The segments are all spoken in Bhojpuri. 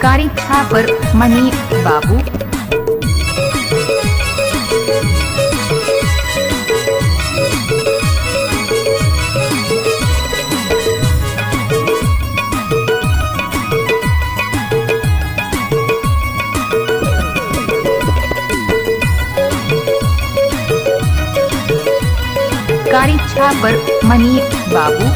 कारी छापर मनी बाबू। कारी छापर मनी बाबू।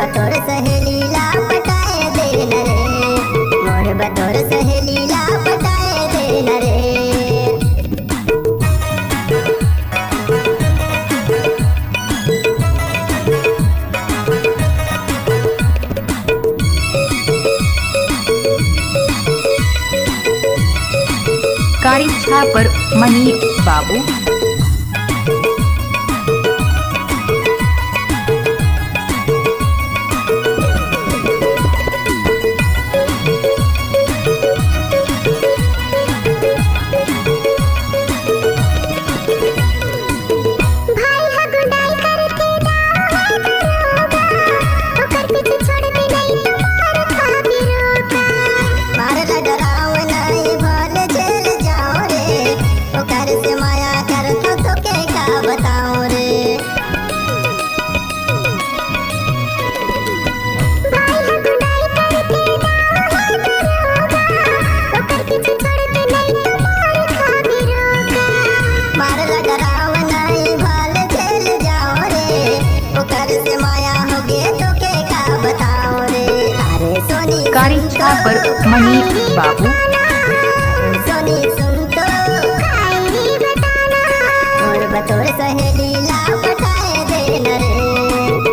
बतौर सहेली ला पटाए देन रे, मोर बतौर सहेली ला पटाए देन रे। कारी छापर मनी बाबू। कारी छापर मनी बाबू। सोनी सुन तो मोर बतौर सहेली ला पटाए देन रे,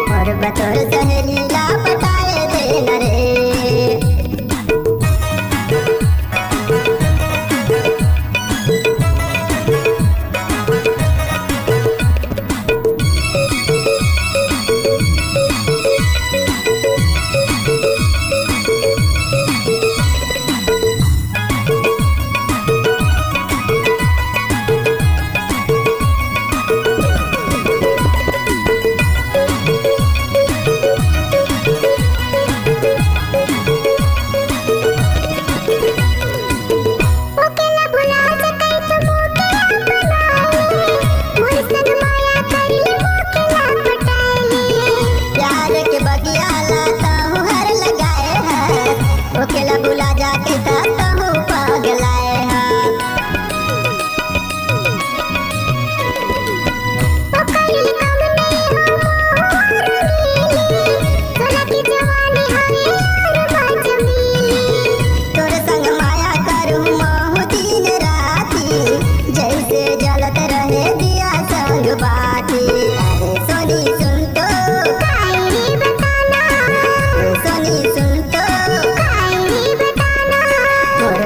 मोर बतौर सहेली ला पटाए देन रे। ओकेला बुला जाके कहूँ पगलाए हैं, तोर संग माया करूँ महु दिन राती, जैसे जलत रहे दिया संग बाती। सोनी सुन तो सोनी सुन तो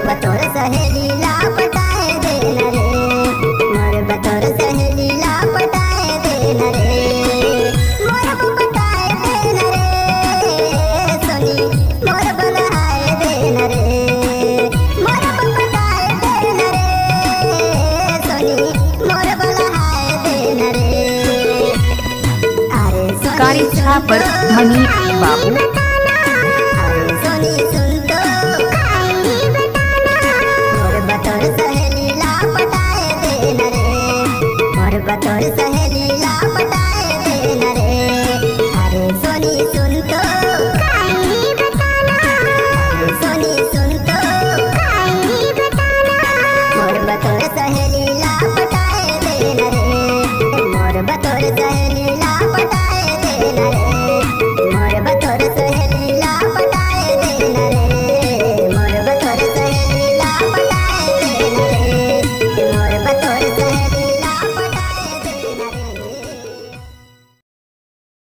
बतौर सहेली ला पटाए देन रे, मोर बतौर सहेली ला पटाए देन रे, मोर पटाए देन रे। सोनी मोर बनाए देन रे, मोर पटाए देन रे। सोनी मोर बनाए देन रे। अरे कारी छापर मनी बाबू।